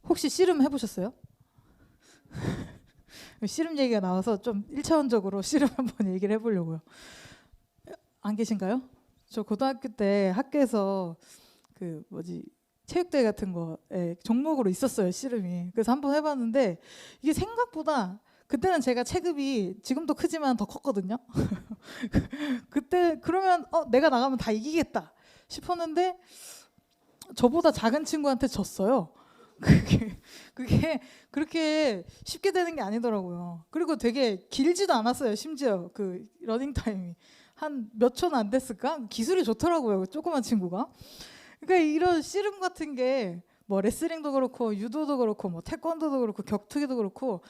혹시 씨름 해보셨어요? 씨름 얘기가 나와서 좀 1차원적으로 씨름 한번 얘기를 해보려고요. 안 계신가요? 저 고등학교 때 학교에서 그 뭐지 체육대회 같은 거에 종목으로 있었어요, 씨름이. 그래서 한번 해봤는데 이게 생각보다 그때는 제가 체급이 지금도 크지만 더 컸거든요. 그때 그러면 내가 나가면 다 이기겠다 싶었는데 저보다 작은 친구한테 졌어요. 그게 그렇게 쉽게 되는 게 아니더라고요. 그리고 되게 길지도 않았어요. 심지어 그 러닝 타임이 한 몇 초는 안 됐을까? 기술이 좋더라고요. 그 조그만 친구가. 그러니까 이런 씨름 같은 게 뭐 레슬링도 그렇고 유도도 그렇고 뭐 태권도도 그렇고 격투기도 그렇고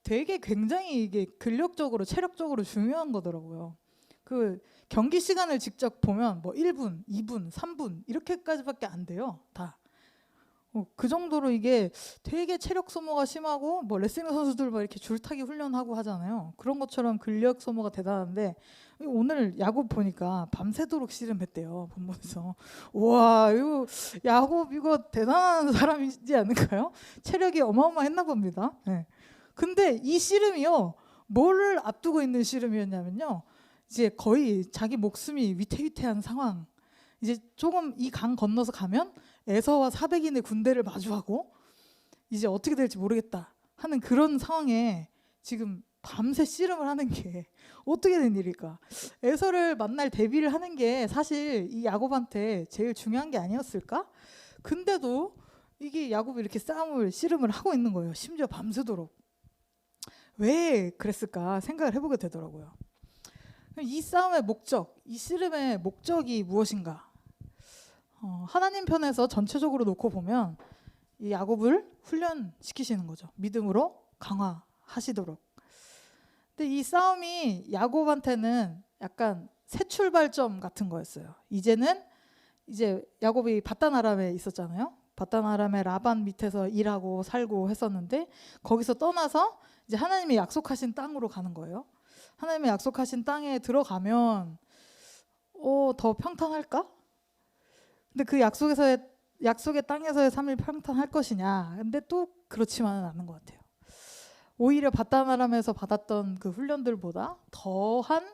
되게 굉장히 이게 근력적으로 체력적으로 중요한 거더라고요. 그 경기 시간을 직접 보면 뭐 1분, 2분, 3분 이렇게까지밖에 안 돼요. 다. 그 정도로 이게 되게 체력 소모가 심하고 뭐 레슬링 선수들 막 이렇게 줄타기 훈련하고 하잖아요. 그런 것처럼 근력 소모가 대단한데 오늘 야구 보니까 밤새도록 씨름했대요. 본문에서. 와, 이거 야구 이거 대단한 사람이지 않을까요? 체력이 어마어마했나 봅니다. 네. 근데 이 씨름이요. 뭐를 앞두고 있는 씨름이었냐면요. 이제 거의 자기 목숨이 위태위태한 상황. 이제 조금 이 강 건너서 가면 에서와 사백인의 군대를 마주하고 이제 어떻게 될지 모르겠다 하는 그런 상황에 지금 밤새 씨름을 하는 게 어떻게 된 일일까? 에서를 만날 대비를 하는 게 사실 이 야곱한테 제일 중요한 게 아니었을까? 근데도 이게 야곱이 이렇게 싸움을 씨름을 하고 있는 거예요. 심지어 밤새도록. 왜 그랬을까 생각을 해보게 되더라고요. 이 싸움의 목적, 이 씨름의 목적이 무엇인가? 하나님 편에서 전체적으로 놓고 보면 이 야곱을 훈련시키시는 거죠. 믿음으로 강화하시도록. 근데 이 싸움이 야곱한테는 약간 새 출발점 같은 거였어요. 이제는 이제 야곱이 바단 아람에 있었잖아요. 바단 아람의 라반 밑에서 일하고 살고 했었는데 거기서 떠나서 이제 하나님이 약속하신 땅으로 가는 거예요. 하나님의 약속하신 땅에 들어가면 더 평탄할까? 근데 그 약속의 땅에서의 3일 평탄할 것이냐? 근데 또 그렇지만은 않은 것 같아요. 오히려 바단 아람에서 받았던 그 훈련들보다 더한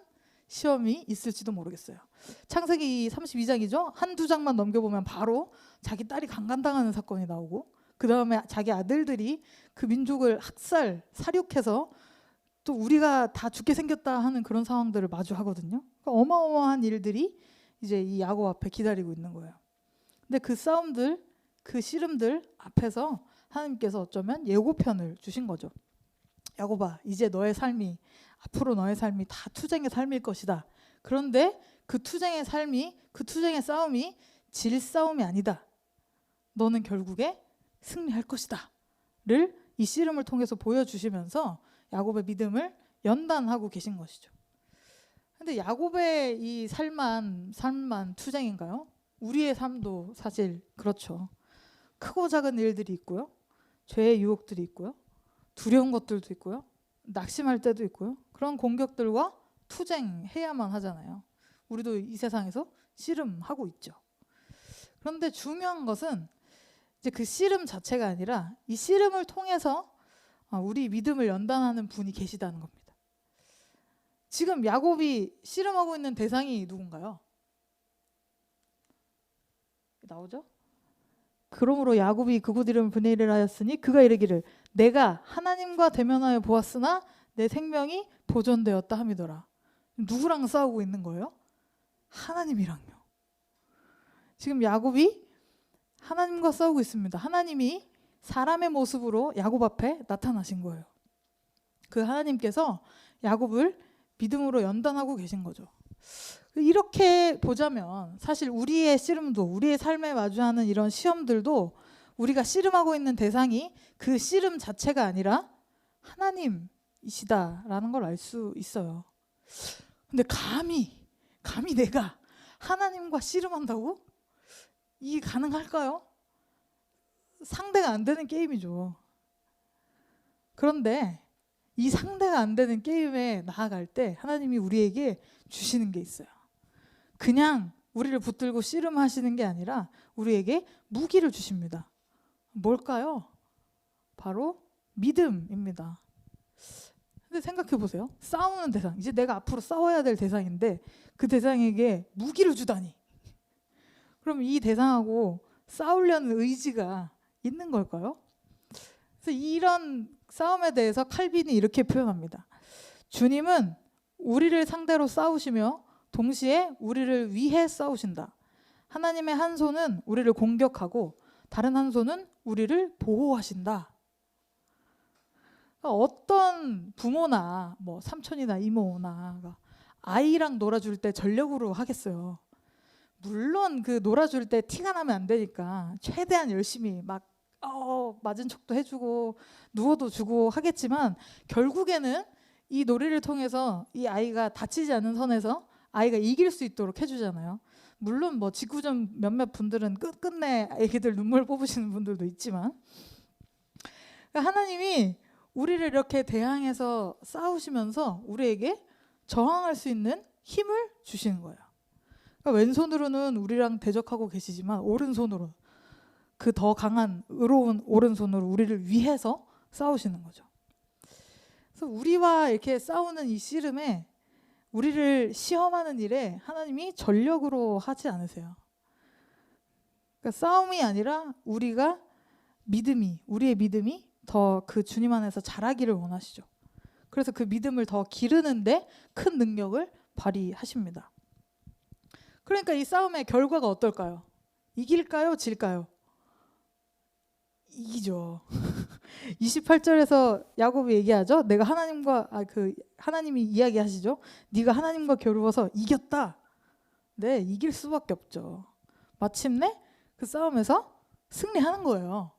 시험이 있을지도 모르겠어요. 창세기 32장이죠. 한두 장만 넘겨보면 바로 자기 딸이 강간당하는 사건이 나오고 그 다음에 자기 아들들이 그 민족을 살육해서 또 우리가 다 죽게 생겼다 하는 그런 상황들을 마주하거든요. 그러니까 어마어마한 일들이 이제 이 야곱 앞에 기다리고 있는 거예요. 근데 그 싸움들, 그 씨름들 앞에서 하나님께서 어쩌면 예고편을 주신 거죠. 야곱아, 이제 앞으로 너의 삶이 다 투쟁의 삶일 것이다. 그런데 그 투쟁의 싸움이 질 싸움이 아니다. 너는 결국에 승리할 것이다. 를 이 씨름을 통해서 보여주시면서 야곱의 믿음을 연단하고 계신 것이죠. 근데 야곱의 이 삶만 투쟁인가요? 우리의 삶도 사실 그렇죠. 크고 작은 일들이 있고요. 죄의 유혹들이 있고요. 두려운 것들도 있고요. 낙심할 때도 있고요. 그런 공격들과 투쟁해야만 하잖아요. 우리도 이 세상에서 씨름하고 있죠. 그런데 중요한 것은 이제 그 씨름 자체가 아니라 이 씨름을 통해서 우리 믿음을 연단하는 분이 계시다는 겁니다. 지금 야곱이 씨름하고 있는 대상이 누군가요? 나오죠? 그러므로 야곱이 그곳 이름을 브네일을 하였으니 그가 이르기를 내가 하나님과 대면하여 보았으나 내 생명이 보존되었다 함이더라. 누구랑 싸우고 있는 거예요? 하나님이랑요. 지금 야곱이 하나님과 싸우고 있습니다. 하나님이 사람의 모습으로 야곱 앞에 나타나신 거예요. 그 하나님께서 야곱을 믿음으로 연단하고 계신 거죠. 이렇게 보자면 사실 우리의 씨름도 우리의 삶에 마주하는 이런 시험들도 우리가 씨름하고 있는 대상이 그 씨름 자체가 아니라 하나님이시다라는 걸 알 수 있어요. 근데 감히 내가 하나님과 씨름한다고? 이게 가능할까요? 상대가 안 되는 게임이죠. 그런데 이 상대가 안 되는 게임에 나아갈 때 하나님이 우리에게 주시는 게 있어요. 그냥 우리를 붙들고 씨름하시는 게 아니라 우리에게 무기를 주십니다. 뭘까요? 바로 믿음입니다. 근데 생각해 보세요. 싸우는 대상, 이제 내가 앞으로 싸워야 될 대상인데 그 대상에게 무기를 주다니. 그럼 이 대상하고 싸우려는 의지가 있는 걸까요? 그래서 이런 싸움에 대해서 칼빈이 이렇게 표현합니다. 주님은 우리를 상대로 싸우시며 동시에 우리를 위해 싸우신다. 하나님의 한 손은 우리를 공격하고 다른 한 손은 우리를 보호하신다. 어떤 부모나 뭐 삼촌이나 이모나 아이랑 놀아줄 때 전력으로 하겠어요. 물론 그 놀아줄 때 티가 나면 안 되니까 최대한 열심히 막 맞은 척도 해주고 누워도 주고 하겠지만 결국에는 이 놀이를 통해서 이 아이가 다치지 않는 선에서 아이가 이길 수 있도록 해주잖아요. 물론 뭐 직구전 몇몇 분들은 끝끝내 애기들 눈물 뽑으시는 분들도 있지만, 그러니까 하나님이 우리를 이렇게 대항해서 싸우시면서 우리에게 저항할 수 있는 힘을 주시는 거예요. 그러니까 왼손으로는 우리랑 대적하고 계시지만 오른손으로, 그 더 강한 의로운 오른손으로 우리를 위해서 싸우시는 거죠. 그래서 우리와 이렇게 싸우는 이 씨름에, 우리를 시험하는 일에 하나님이 전력으로 하지 않으세요. 그러니까 싸움이 아니라 우리의 믿음이 더 그 주님 안에서 자라기를 원하시죠. 그래서 그 믿음을 더 기르는데 큰 능력을 발휘하십니다. 그러니까 이 싸움의 결과가 어떨까요? 이길까요? 질까요? 이기죠. 28절에서 야곱이 얘기하죠. 내가 하나님이 이야기하시죠. 네가 하나님과 겨루어서 이겼다. 네, 이길 수밖에 없죠. 마침내 그 싸움에서 승리하는 거예요.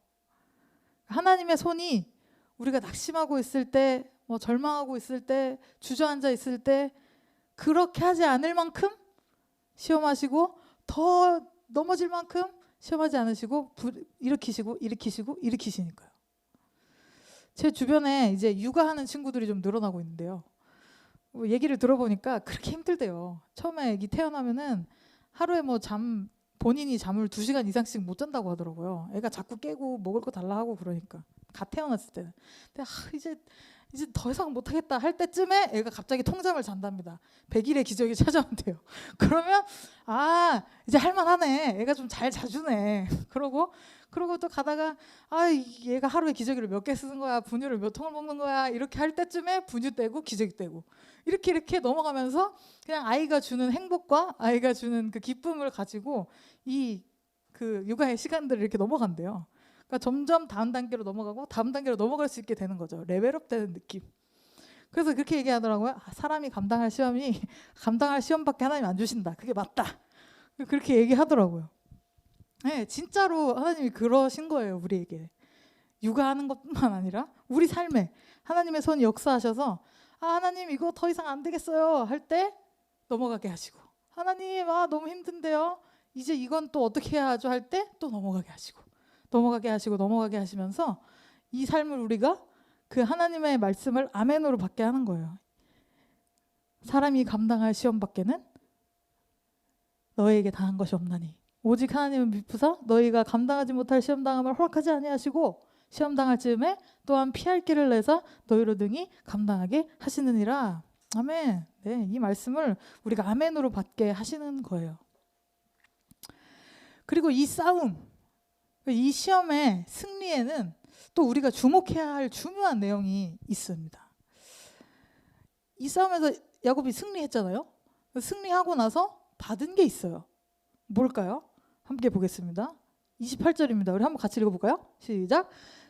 하나님의 손이 우리가 낙심하고 있을 때, 절망하고 있을 때, 주저앉아 있을 때 그렇게 하지 않을 만큼 시험하시고, 더 넘어질 만큼 시험하지 않으시고 일으키시니까요. 제 주변에 이제 육아하는 친구들이 좀 늘어나고 있는데요. 얘기를 들어보니까 그렇게 힘들대요. 처음에 애기 태어나면은 하루에 본인이 잠을 2시간 이상씩 못 잔다고 하더라고요. 애가 자꾸 깨고 먹을 거 달라 하고 그러니까. 갓 태어났을 때는. 근데 이제 더 이상 못하겠다 할 때쯤에 애가 갑자기 통잠을 잔답니다. 100일의 기적이 찾아온대요. 그러면 이제 할만하네. 애가 좀 잘 자주네. 그러고 또 가다가 얘가 하루에 기저귀를 몇 개 쓰는 거야, 분유를 몇 통을 먹는 거야, 이렇게 할 때쯤에 분유 떼고 기저귀 떼고 이렇게 넘어가면서 그냥 아이가 주는 행복과 아이가 주는 그 기쁨을 가지고 그 육아의 시간들을 이렇게 넘어간대요. 그러니까 점점 다음 단계로 넘어가고 다음 단계로 넘어갈 수 있게 되는 거죠. 레벨업 되는 느낌. 그래서 그렇게 얘기하더라고요. 사람이 감당할 시험밖에 하나님 안 주신다. 그게 맞다. 그렇게 얘기하더라고요. 네, 진짜로 하나님이 그러신 거예요. 우리에게. 육아하는 것뿐만 아니라 우리 삶에 하나님의 손이 역사하셔서 하나님 이거 더 이상 안 되겠어요 할 때 넘어가게 하시고, 하나님 너무 힘든데요, 이제 이건 또 어떻게 해야 하죠 할 때 또 넘어가게 하시면서 이 삶을 우리가 그 하나님의 말씀을 아멘으로 받게 하는 거예요. 사람이 감당할 시험밖에는 너에게 당한 것이 없나니 오직 하나님은 미쁘사 너희가 감당하지 못할 시험당함을 허락하지 아니하시고 시험당할 즈음에 또한 피할 길을 내사 너희로 등이 감당하게 하시느니라. 아멘. 네, 이 말씀을 우리가 아멘으로 받게 하시는 거예요. 그리고 이 싸움, 이 시험의 승리에는 또 우리가 주목해야 할 중요한 내용이 있습니다. 이 싸움에서 야곱이 승리했잖아요. 승리하고 나서 받은 게 있어요. 뭘까요? 함께 보겠습니다. 28절입니다. 우리 한번 같이 읽어볼까요? 시작.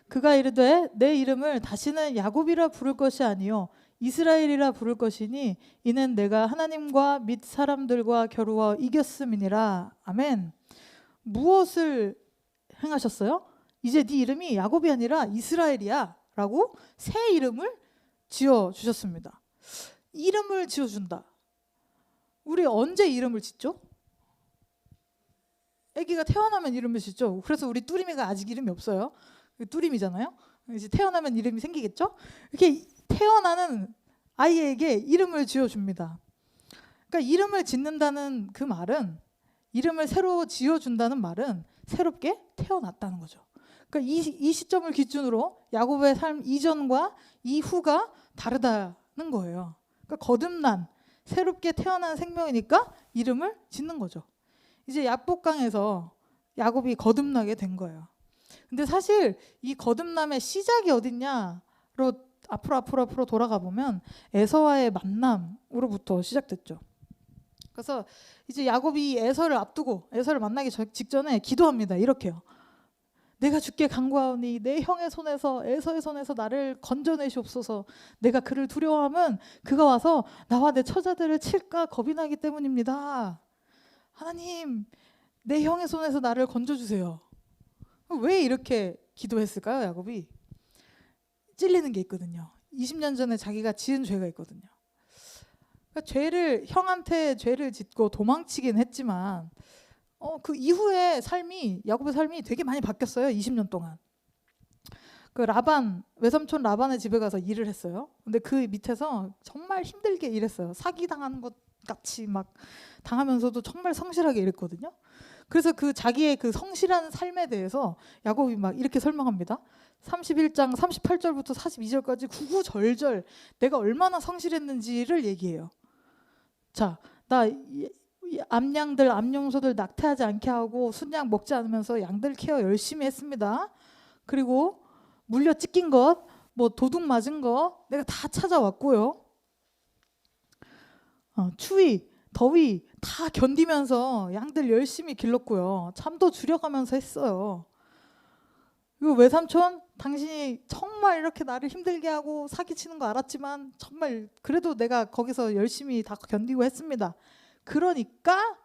그가 이르되 내 이름을 다시는 야곱이라 부를 것이 아니요 이스라엘이라 부를 것이니 이는 내가 하나님과 및 사람들과 겨루어 이겼음이니라. 아멘. 무엇을 행하셨어요? 이제 네 이름이 야곱이 아니라 이스라엘이야 라고 새 이름을 지어주셨습니다. 이름을 지어준다. 우리 언제 이름을 짓죠? 아기가 태어나면 이름을 짓죠. 그래서 우리 뚜리미가 아직 이름이 없어요. 뚜리미잖아요. 이제 태어나면 이름이 생기겠죠. 이렇게 태어나는 아이에게 이름을 지어줍니다. 그러니까 이름을 짓는다는 그 말은, 이름을 새로 지어준다는 말은 새롭게 태어났다는 거죠. 그러니까 이 시점을 기준으로 야곱의 삶 이전과 이후가 다르다는 거예요. 그러니까 거듭난 새롭게 태어난 생명이니까 이름을 짓는 거죠. 이제 야복강에서 야곱이 거듭나게 된 거예요. 근데 사실 이 거듭남의 시작이 어딨냐로 앞으로 돌아가 보면 에서와의 만남으로부터 시작됐죠. 그래서 이제 야곱이 에서를 앞두고 에서를 만나기 직전에 기도합니다. 이렇게요. 내가 주께 간구하오니 내 형의 손에서 에서의 손에서 나를 건져내시옵소서. 내가 그를 두려워함은 그가 와서 나와 내 처자들을 칠까 겁이 나기 때문입니다. 하나님, 내 형의 손에서 나를 건져주세요. 왜 이렇게 기도했을까요? 야곱이 찔리는 게 있거든요. 20년 전에 자기가 지은 죄가 있거든요. 그러니까 형한테 죄를 짓고 도망치긴 했지만 그 이후에 야곱의 삶이 되게 많이 바뀌었어요. 20년 동안. 그 외삼촌 라반의 집에 가서 일을 했어요. 근데 그 밑에서 정말 힘들게 일했어요. 사기당하는 것 같이 막 당하면서도 정말 성실하게 일했거든요. 그래서 자기의 그 성실한 삶에 대해서 야곱이 막 이렇게 설명합니다. 31장 38절부터 42절까지 구구절절 내가 얼마나 성실했는지를 얘기해요. 자, 나 암양들, 암용소들 낙태하지 않게 하고 순양 먹지 않으면서 양들 케어 열심히 했습니다. 그리고 물려 찢긴 것, 뭐 도둑 맞은 거 내가 다 찾아왔고요. 추위, 더위 다 견디면서 양들 열심히 길렀고요. 잠도 줄여가면서 했어요. 그리고 외삼촌, 당신이 정말 이렇게 나를 힘들게 하고 사기치는 거 알았지만 정말 그래도 내가 거기서 열심히 다 견디고 했습니다. 그러니까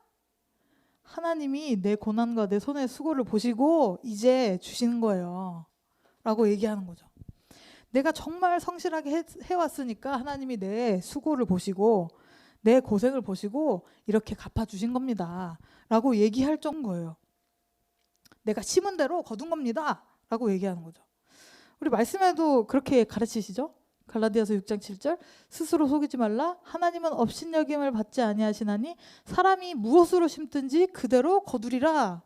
하나님이 내 고난과 내 손의 수고를 보시고 이제 주시는 거예요. 라고 얘기하는 거죠. 내가 정말 성실하게 해왔으니까 하나님이 내 수고를 보시고 내 고생을 보시고 이렇게 갚아주신 겁니다. 라고 얘기할 정도예요. 내가 심은 대로 거둔 겁니다. 라고 얘기하는 거죠. 우리 말씀에도 그렇게 가르치시죠? 갈라디아서 6장 7절 스스로 속이지 말라. 하나님은 업신여김을 받지 아니하시나니 사람이 무엇으로 심든지 그대로 거두리라.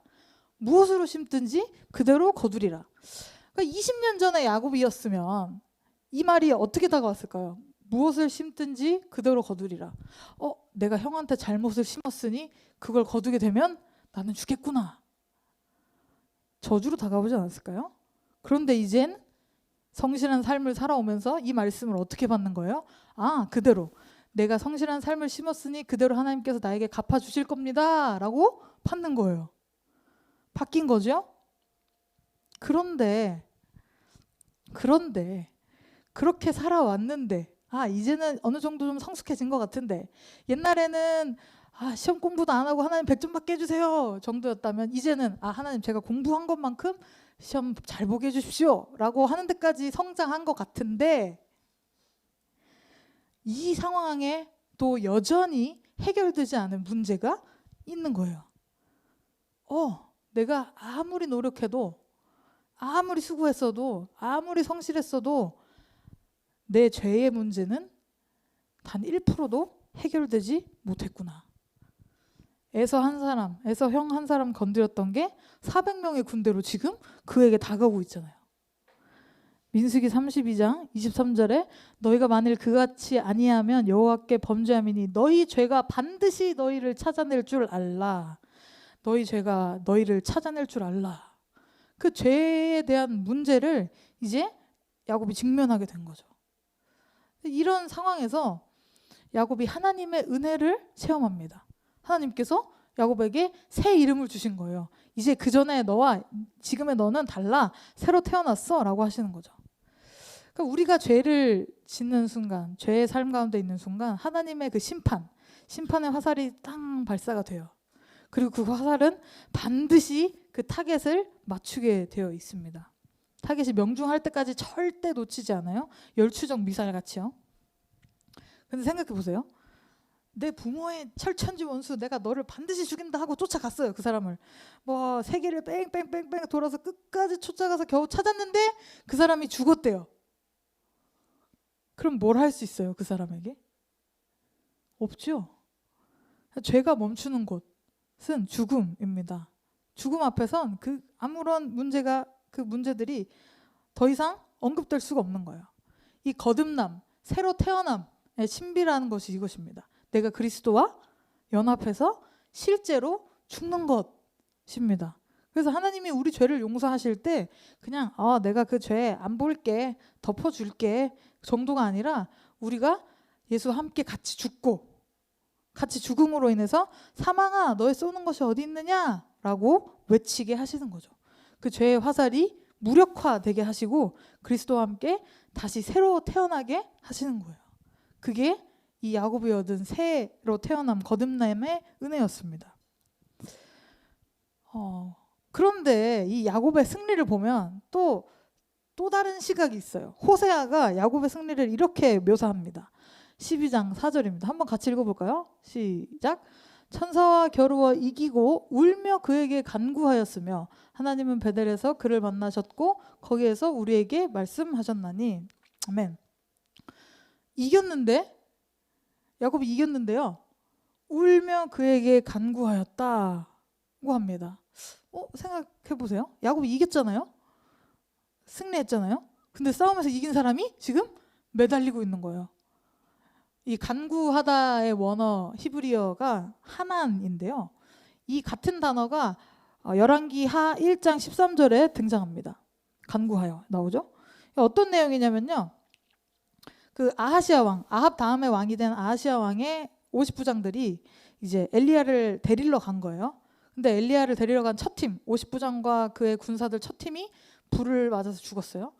무엇으로 심든지 그대로 거두리라. 그러니까 20년 전에 야곱이었으면 이 말이 어떻게 다가왔을까요? 무엇을 심든지 그대로 거두리라. 내가 형한테 잘못을 심었으니 그걸 거두게 되면 나는 죽겠구나. 저주로 다가오지 않았을까요? 그런데 이젠 성실한 삶을 살아오면서 이 말씀을 어떻게 받는 거예요? 그대로 내가 성실한 삶을 심었으니 그대로 하나님께서 나에게 갚아주실 겁니다. 라고 받는 거예요. 바뀐 거죠? 그런데 그렇게 살아왔는데 이제는 어느 정도 좀 성숙해진 것 같은데 옛날에는 시험 공부도 안 하고 하나님 100점 받게 해주세요 정도였다면 이제는 하나님 제가 공부한 것만큼 시험 잘 보게 해주십시오 라고 하는 데까지 성장한 것 같은데 이 상황에 또 여전히 해결되지 않은 문제가 있는 거예요. 내가 아무리 노력해도 아무리 수고했어도 아무리 성실했어도 내 죄의 문제는 단 1%도 해결되지 못했구나. 에서 형 한 사람 건드렸던 게 400명의 군대로 지금 그에게 다가오고 있잖아요. 민수기 32장 23절에 너희가 만일 그같이 아니하면 여호와께 범죄함이니 너희 죄가 반드시 너희를 찾아낼 줄 알라. 너희 죄가 너희를 찾아낼 줄 알라. 그 죄에 대한 문제를 이제 야곱이 직면하게 된 거죠. 이런 상황에서 야곱이 하나님의 은혜를 체험합니다. 하나님께서 야곱에게 새 이름을 주신 거예요. 이제 그 전에 너와 지금의 너는 달라. 새로 태어났어. 라고 하시는 거죠. 그러니까 우리가 죄를 짓는 순간, 죄의 삶 가운데 있는 순간 하나님의 그 심판의 화살이 땅 발사가 돼요. 그리고 그 화살은 반드시 그 타겟을 맞추게 되어 있습니다. 타겟이 명중할 때까지 절대 놓치지 않아요. 열추적 미사일 같이요. 근데 생각해 보세요. 내 부모의 철천지 원수 내가 너를 반드시 죽인다 하고 쫓아갔어요. 그 사람을 세계를 뺑뺑뺑뺑 돌아서 끝까지 쫓아가서 겨우 찾았는데 그 사람이 죽었대요. 그럼 뭘 할 수 있어요? 그 사람에게? 없죠. 죄가 멈추는 곳은 죽음입니다. 죽음 앞에선 아무런 문제가 그 문제들이 더 이상 언급될 수가 없는 거예요. 이 거듭남, 새로 태어남의 신비라는 것이 이것입니다. 내가 그리스도와 연합해서 실제로 죽는 것입니다. 그래서 하나님이 우리 죄를 용서하실 때 그냥 내가 그 죄 안 볼게, 덮어줄게 정도가 아니라 우리가 예수와 함께 같이 죽고 같이 죽음으로 인해서 사망아 너의 쏘는 것이 어디 있느냐라고 외치게 하시는 거죠. 그 죄의 화살이 무력화되게 하시고 그리스도와 함께 다시 새로 태어나게 하시는 거예요. 그게 이 야곱이 얻은 새로 태어남 거듭남의 은혜였습니다. 그런데 이 야곱의 승리를 보면 또 다른 시각이 있어요. 호세아가 야곱의 승리를 이렇게 묘사합니다. 12장 4절입니다. 한번 같이 읽어볼까요? 시작. 천사와 겨루어 이기고 울며 그에게 간구하였으며 하나님은 베델에서 그를 만나셨고 거기에서 우리에게 말씀하셨나니. 아멘. 이겼는데 야곱이 이겼는데요. 울며 그에게 간구하였다고 합니다. 생각해보세요. 야곱이 이겼잖아요. 승리했잖아요. 근데 싸움에서 이긴 사람이 지금 매달리고 있는 거예요. 이 간구하다의 원어 히브리어가 하난인데요. 이 같은 단어가 열왕기하 1장 13절에 등장합니다. 간구하여 나오죠. 어떤 내용이냐면요. 그 아하시아 왕, 아합 다음에 왕이 된 아하시아 왕의 50부장들이 이제 엘리야를 데리러 간 거예요. 근데 엘리야를 데리러 간 첫 팀, 50부장과 그의 군사들 첫 팀이 불을 맞아서 죽었어요.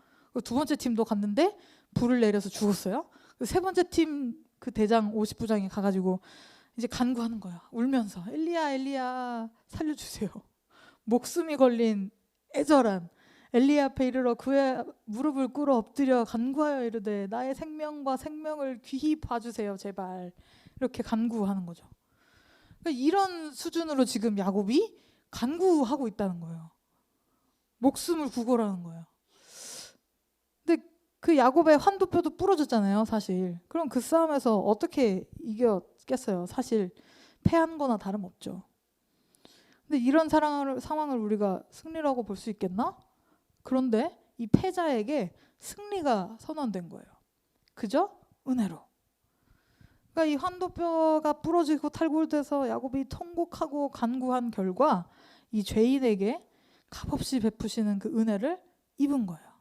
두 번째 팀도 갔는데 불을 내려서 죽었어요. 세 번째 팀 그 대장 50부장이 가가지고 이제 간구하는 거야. 울면서 엘리야 살려주세요. 목숨이 걸린 애절한 엘리야 앞에 이르러 그의 무릎을 꿇어 엎드려 간구하여 이르되 나의 생명과 생명을 귀히 봐주세요 제발. 이렇게 간구하는 거죠. 그러니까 이런 수준으로 지금 야곱이 간구하고 있다는 거예요. 목숨을 구걸하는 거예요. 근데 그 야곱의 환도뼈도 부러졌잖아요 사실. 그럼 그 싸움에서 어떻게 이겼겠어요. 사실 패한 거나 다름없죠. 근데 이런 상황을 우리가 승리라고 볼 수 있겠나? 그런데 이 패자에게 승리가 선언된 거예요. 그저 은혜로. 그러니까 이 환도뼈가 부러지고 탈골돼서 야곱이 통곡하고 간구한 결과 이 죄인에게 값없이 베푸시는 그 은혜를 입은 거예요.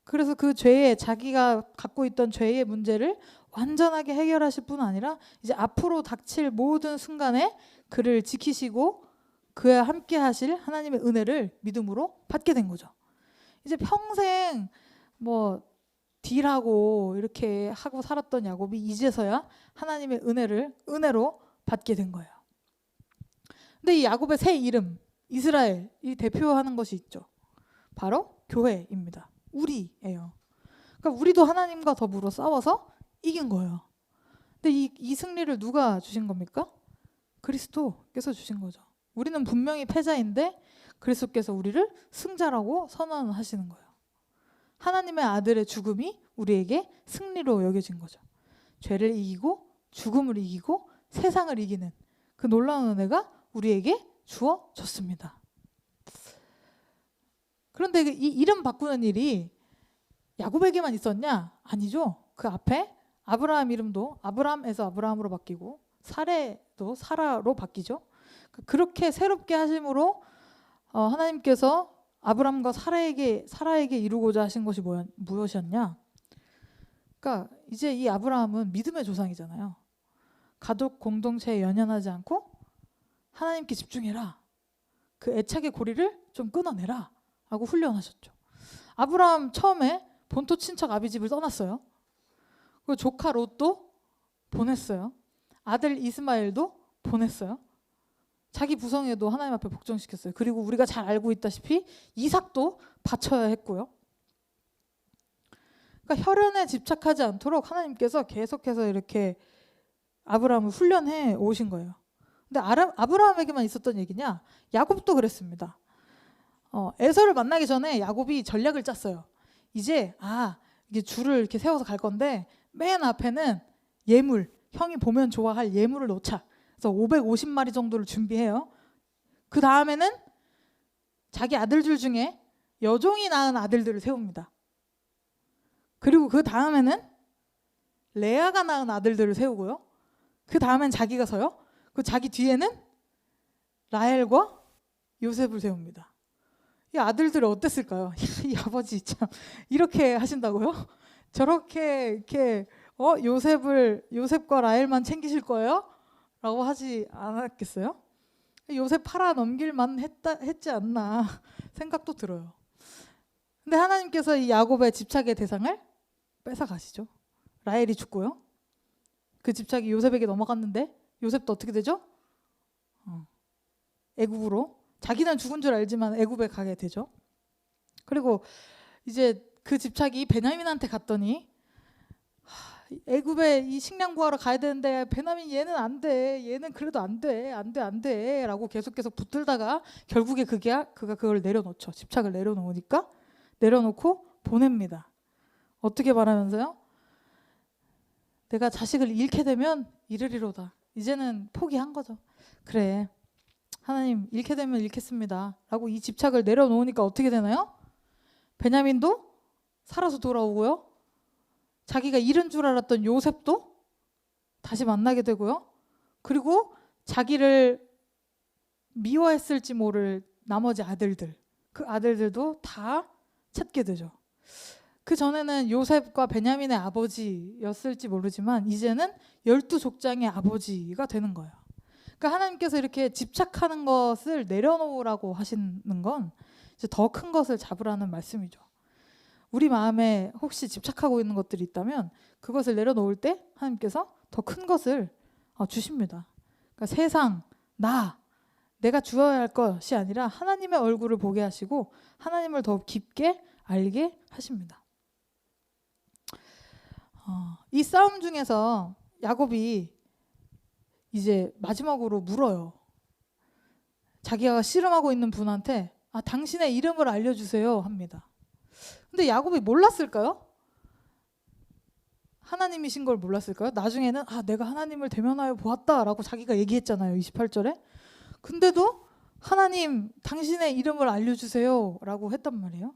그래서 그 죄에 자기가 갖고 있던 죄의 문제를 완전하게 해결하실 뿐 아니라 이제 앞으로 닥칠 모든 순간에 그를 지키시고 그와 함께 하실 하나님의 은혜를 믿음으로 받게 된 거죠. 이제 평생 딜하고 이렇게 하고 살았던 야곱이 이제서야 하나님의 은혜로 받게 된 거예요. 근데 이 야곱의 새 이름 이스라엘이 대표하는 것이 있죠. 바로 교회입니다. 우리예요. 그러니까 우리도 하나님과 더불어 싸워서 이긴 거예요. 근데 이 승리를 누가 주신 겁니까? 그리스도께서 주신 거죠. 우리는 분명히 패자인데 그리스도께서 우리를 승자라고 선언하시는 거예요. 하나님의 아들의 죽음이 우리에게 승리로 여겨진 거죠. 죄를 이기고 죽음을 이기고 세상을 이기는 그 놀라운 은혜가 우리에게 주어졌습니다. 그런데 이 이름 바꾸는 일이 야곱에게만 있었냐? 아니죠. 그 앞에 아브라함 이름도 아브람에서 아브라함으로 바뀌고 사레도 사라로 바뀌죠. 그렇게 새롭게 하심으로 하나님께서 아브람과 사라에게 이루고자 하신 것이 무엇이었냐? 그러니까 이제 이 아브라함은 믿음의 조상이잖아요. 가족 공동체에 연연하지 않고 하나님께 집중해라. 그 애착의 고리를 좀 끊어내라 하고 훈련하셨죠. 아브라함 처음에 본토 친척 아비집을 떠났어요. 그리고 조카 롯도 보냈어요. 아들 이스마엘도 보냈어요. 자기 부성에도 하나님 앞에 복종시켰어요. 그리고 우리가 잘 알고 있다시피 이삭도 바쳐야 했고요. 그러니까 혈연에 집착하지 않도록 하나님께서 계속해서 이렇게 아브라함을 훈련해 오신 거예요. 근데 아브라함에게만 있었던 얘기냐? 야곱도 그랬습니다. 에서를 만나기 전에 야곱이 전략을 짰어요. 이제 이게 줄을 이렇게 세워서 갈 건데 맨 앞에는 예물, 형이 보면 좋아할 예물을 놓자. 그래서 550마리 정도를 준비해요. 그 다음에는 자기 아들들 중에 여종이 낳은 아들들을 세웁니다. 그리고 그 다음에는 레아가 낳은 아들들을 세우고요. 그 다음엔 자기가 서요. 그 자기 뒤에는 라헬과 요셉을 세웁니다. 이 아들들이 어땠을까요? 이 아버지 참 이렇게 하신다고요? 저렇게 이렇게 요셉과 라헬만 챙기실 거예요? 라고 하지 않았겠어요? 요셉 팔아 넘길만 했지 않나 생각도 들어요. 근데 하나님께서 이 야곱의 집착의 대상을 뺏어 가시죠. 라헬이 죽고요. 그 집착이 요셉에게 넘어갔는데 요셉도 어떻게 되죠? 애굽으로, 자기는 죽은 줄 알지만 애굽에 가게 되죠. 그리고 이제 그 집착이 베냐민한테 갔더니 애굽에 이 식량 구하러 가야 되는데 베냐민 얘는 안 돼. 얘는 그래도 안 돼. 안 돼. 라고 계속 붙들다가 결국에 그가 그걸 내려놓죠. 집착을 내려놓으니까 내려놓고 보냅니다. 어떻게 말하면서요? 내가 자식을 잃게 되면 이르리로다. 이제는 포기한 거죠. 그래, 하나님 잃게 되면 잃겠습니다 라고 이 집착을 내려놓으니까 어떻게 되나요? 베냐민도 살아서 돌아오고요. 자기가 잃은 줄 알았던 요셉도 다시 만나게 되고요. 그리고 자기를 미워했을지 모를 나머지 아들들, 그 아들들도 다 찾게 되죠. 그 전에는 요셉과 베냐민의 아버지였을지 모르지만 이제는 12족장의 아버지가 되는 거예요. 그러니까 하나님께서 이렇게 집착하는 것을 내려놓으라고 하시는 건 이제 더 큰 것을 잡으라는 말씀이죠. 우리 마음에 혹시 집착하고 있는 것들이 있다면 그것을 내려놓을 때 하나님께서 더 큰 것을 주십니다. 그러니까 세상, 내가 주어야 할 것이 아니라 하나님의 얼굴을 보게 하시고 하나님을 더 깊게 알게 하십니다. 이 싸움 중에서 야곱이 이제 마지막으로 물어요. 자기가 씨름하고 있는 분한테 당신의 이름을 알려주세요 합니다. 근데 야곱이 몰랐을까요? 하나님이신 걸 몰랐을까요? 나중에는 내가 하나님을 대면하여 보았다라고 자기가 얘기했잖아요. 28절에. 근데도 하나님 당신의 이름을 알려주세요 라고 했단 말이에요.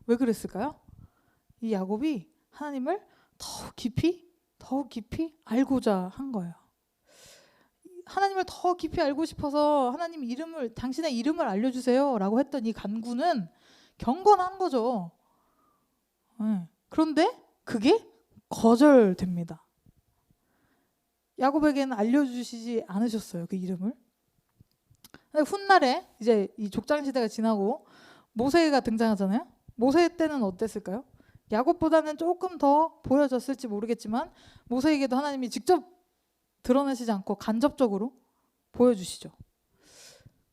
왜 그랬을까요? 이 야곱이 하나님을 더욱 깊이 알고자 한 거예요. 하나님을 더 깊이 알고 싶어서 하나님 당신의 이름을 알려주세요 라고 했던 이 간구는 경건한 거죠. 그런데 그게 거절됩니다. 야곱에게는 알려주시지 않으셨어요. 그 이름을. 훗날에 이제 이 족장 시대가 지나고 모세가 등장하잖아요. 모세 때는 어땠을까요? 야곱보다는 조금 더 보여졌을지 모르겠지만 모세에게도 하나님이 직접 드러내시지 않고 간접적으로 보여주시죠.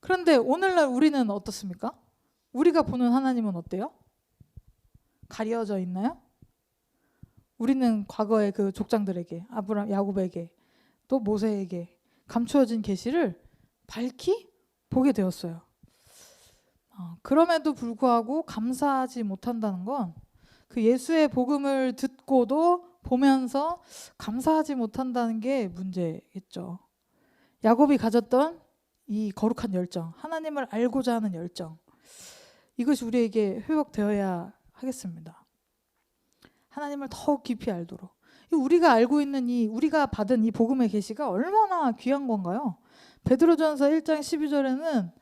그런데 오늘날 우리는 어떻습니까? 우리가 보는 하나님은 어때요? 가려져 있나요? 우리는 과거의 그 족장들에게, 야곱에게, 또 모세에게 감추어진 계시를 밝히 보게 되었어요. 그럼에도 불구하고 감사하지 못한다는 건 그 예수의 복음을 듣고도 보면서 감사하지 못한다는 게 문제겠죠. 야곱이 가졌던 이 거룩한 열정, 하나님을 알고자 하는 열정, 이것이 우리에게 회복되어야 하겠습니다. 하나님을 더욱 깊이 알도록. 우리가 알고 있는 우리가 받은 이 복음의 계시가 얼마나 귀한 건가요? 베드로전서 1장 12절에는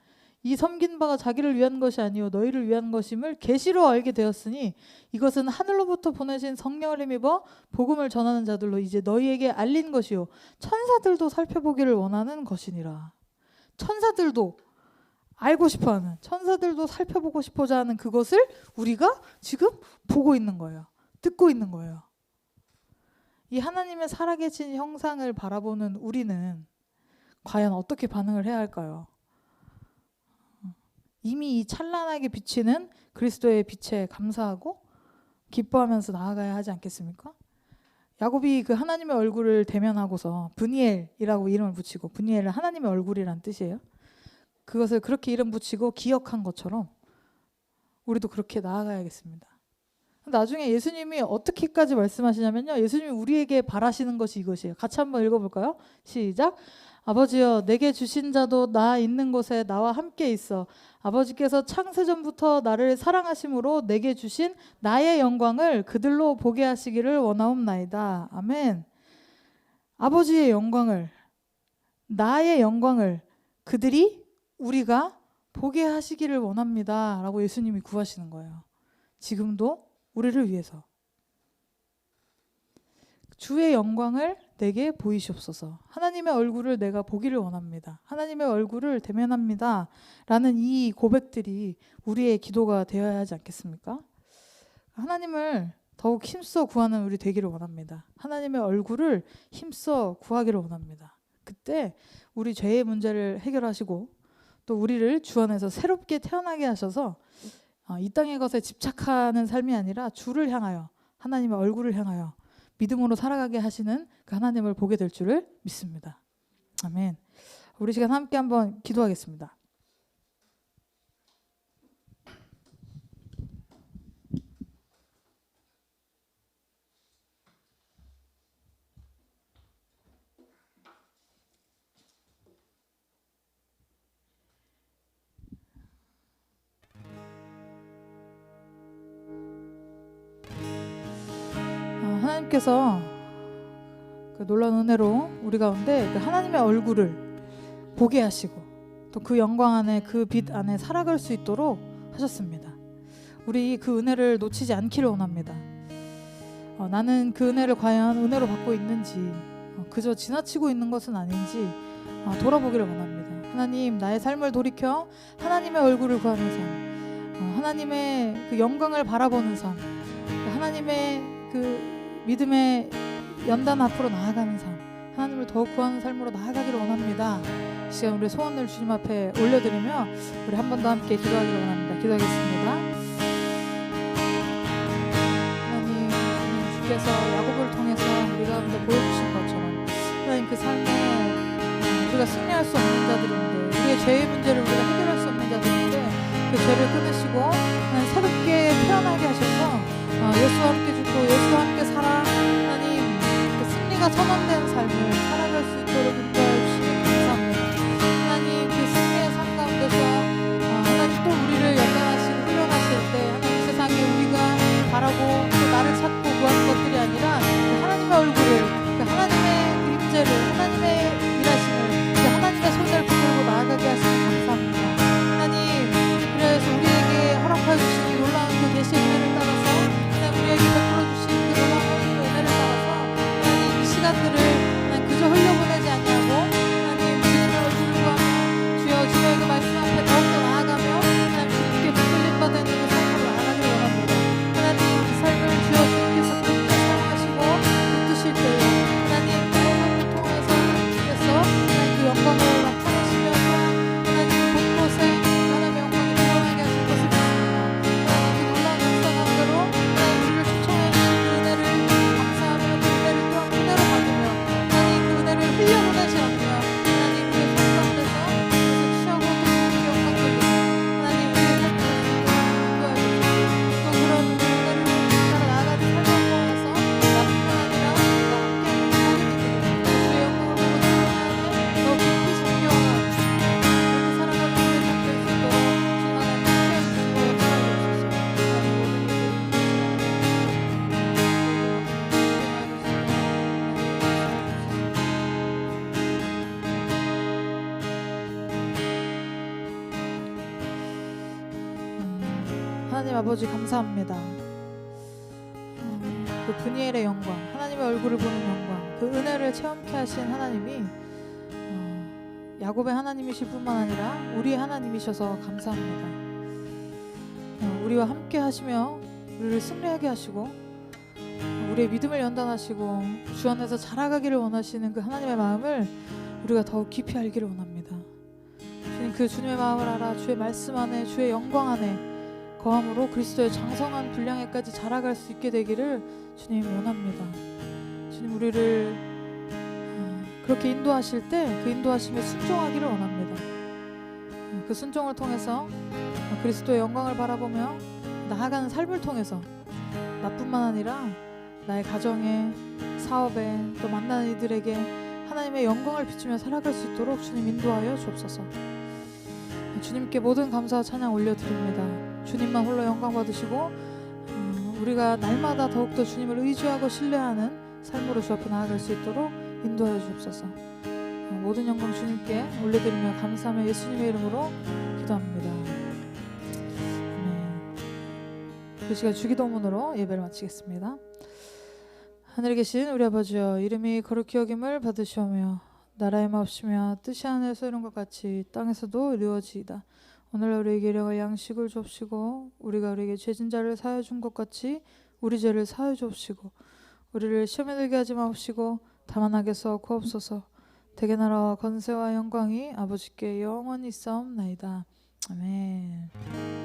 이 섬긴 바가 자기를 위한 것이 아니요 너희를 위한 것임을 계시로 알게 되었으니 이것은 하늘로부터 보내신 성령을 힘입어 복음을 전하는 자들로 이제 너희에게 알린 것이요 천사들도 살펴보기를 원하는 것이니라. 천사들도 알고 싶어하는, 천사들도 살펴보고 싶어자 하는 그것을 우리가 지금 보고 있는 거예요. 듣고 있는 거예요. 이 하나님의 살아계신 형상을 바라보는 우리는 과연 어떻게 반응을 해야 할까요? 이미 이 찬란하게 비치는 그리스도의 빛에 감사하고 기뻐하면서 나아가야 하지 않겠습니까? 야곱이 그 하나님의 얼굴을 대면하고서 브니엘이라고 이름을 붙이고, 브니엘은 하나님의 얼굴이란 뜻이에요. 그것을 그렇게 이름 붙이고 기억한 것처럼 우리도 그렇게 나아가야겠습니다. 나중에 예수님이 어떻게까지 말씀하시냐면요, 예수님이 우리에게 바라시는 것이 이것이에요. 같이 한번 읽어볼까요? 시작. 아버지여 내게 주신 자도 나 있는 곳에 나와 함께 있어 아버지께서 창세전부터 나를 사랑하심으로 내게 주신 나의 영광을 그들로 보게 하시기를 원하옵나이다. 아멘. 아버지의 영광을, 나의 영광을 그들이, 우리가 보게 하시기를 원합니다 라고 예수님이 구하시는 거예요. 지금도 우리를 위해서. 주의 영광을 내게 보이시옵소서. 하나님의 얼굴을 내가 보기를 원합니다. 하나님의 얼굴을 대면합니다 라는 이 고백들이 우리의 기도가 되어야 하지 않겠습니까? 하나님을 더욱 힘써 구하는 우리 되기를 원합니다. 하나님의 얼굴을 힘써 구하기를 원합니다. 그때 우리 죄의 문제를 해결하시고 또 우리를 주 안에서 새롭게 태어나게 하셔서 이 땅의 것에 집착하는 삶이 아니라 주를 향하여, 하나님의 얼굴을 향하여 믿음으로 살아가게 하시는 그 하나님을 보게 될 줄을 믿습니다. 아멘. 우리 시간 함께 한번 기도하겠습니다. 하나님께서 그 놀라운 은혜로 우리 가운데 그 하나님의 얼굴을 보게 하시고 또 그 영광 안에, 그 빛 안에 살아갈 수 있도록 하셨습니다. 우리 그 은혜를 놓치지 않기를 원합니다. 나는 그 은혜를 과연 은혜로 받고 있는지, 그저 지나치고 있는 것은 아닌지 돌아보기를 원합니다. 하나님, 나의 삶을 돌이켜 하나님의 얼굴을 구하는 삶, 하나님의 그 영광을 바라보는 삶, 하나님의 그 믿음의 연단 앞으로 나아가는 삶, 하나님을 더욱 구하는 삶으로 나아가기를 원합니다. 이 시간 우리 소원을 주님 앞에 올려드리며 우리 한 번 더 함께 기도하기를 원합니다. 기도하겠습니다. 하나님, 주께서 야곱을 통해서 우리 가운데 보여주신 것처럼 하나님 그 삶에 우리가 승리할 수 없는 자들인데, 우리의 죄의 문제를 우리가 해결할 수 없는 자들인데 그 죄를 끊으시고 하나님 새롭게 태어나게 하셔서 예수와 함께 죽고 예수와 함께 살아 하나님 그 승리가 선언된 삶을 살아갈 수 있도록 인도하여 주시니 감사합니다. 하나님 그 승리의 삶 가운데서 하나님 또 우리를 연단하시고 훈련하실 때 하나님 세상에 우리가 바라고 또 나를 찾고 구하는 것들이 아니라 그 하나님의 얼굴을, 그 하나님의 그 임재를, 하나님의 일하심을, 그 하나님의 손을 붙들고 나아가게 하시니 감사합니다. 하나님, 그래서 우리에게 허락하여 주신 이 놀라운 그 계시의 은혜를 따라서 우리에게 베풀어 주신 그 놀라운 은혜를 따라서 하나님 이 시간들을 하나님 그저 흘려보내지 아니하고 하나님 주님의 얼굴을 구하며 주여 주님의 그 말씀 앞에 더욱더 나아가며 하나님 주님께 붙들림 받는 그 삶으로 나아가기를 원합니다. 하나님 이 삶을 주여 주님께서 그렇게 사용하시고 붙드실 때에 하나님 나의 삶을 통해서 주께서 하나님 그 영광을 나타내시면서 하나님 곳곳에 하나님의 영광이 드러나게 하실 것을 믿습니다. 하나님 그 놀라운 역사 가운데로 우리를 초청해 주신 그 은혜를 감사하며 그 은혜를 또한 그대로 받으며 하나님 그 은혜를 흘려보내지 않으며 하나님 우리의 삶 가운데서 그래서 취하고 또 주님께 영광 돌리며 하나님 우리의 삶을 인도하여 주시고 또 그런 은혜를 따라 나아가는 삶을 통해서 나뿐만 아니라 나와 함께 하는 모든 이들이 주의 영광을 보고 주님 안에 더 깊이 잠겨와 그렇게 살아가는 우리의 삶 될 수 있도록 주님 하나님 함께해 주시고 역사하여 주시옵소서. 하나님 모든 하나님 아버지 감사합니다. 그 브니엘의 영광, 하나님의 얼굴을 보는 영광, 그 은혜를 체험케 하신 하나님이 야곱의 하나님이실 뿐만 아니라 우리의 하나님이셔서 감사합니다. 우리와 함께 하시며 우리를 승리하게 하시고 우리의 믿음을 연단하시고 주 안에서 자라가기를 원하시는 그 하나님의 마음을 우리가 더욱 깊이 알기를 원합니다. 주님, 그 주님의 마음을 알아 주의 말씀 안에, 주의 영광 안에 거함으로 그리스도의 장성한 분량에까지 자라갈 수 있게 되기를 주님 원합니다. 주님, 우리를 그렇게 인도하실 때 그 인도하심에 순종하기를 원합니다. 그 순종을 통해서 그리스도의 영광을 바라보며 나아가는 삶을 통해서 나뿐만 아니라 나의 가정에, 사업에, 또 만나는 이들에게 하나님의 영광을 비추며 살아갈 수 있도록 주님 인도하여 주옵소서. 주님께 모든 감사와 찬양 올려드립니다. 주님만 홀로 영광 받으시고 우리가 날마다 더욱더 주님을 의지하고 신뢰하는 삶으로 주 앞에 나아갈 수 있도록 인도하여 주옵소서. 모든 영광 주님께 올려드리며 감사하며 예수님의 이름으로 기도합니다. 아멘. 이 시간 주기도문으로 예배를 마치겠습니다. 하늘에 계신 우리 아버지여, 이름이 거룩히 여김을 받으시오며 나라의 마옵시며 뜻이 하늘에서 이룬 것 같이 땅에서도 이루어지이다. 오늘 우리에게 일용할 양식을 주옵시고 우리가 우리에게 죄진 자를 사하여 준 것 같이 우리 죄를 사하여 주옵시고 우리를 시험에 들게 하지 마옵시고 다만 악에서 구하옵소서. 대개 나라와 권세와 영광이 아버지께 영원히 있사옵나이다. 아멘.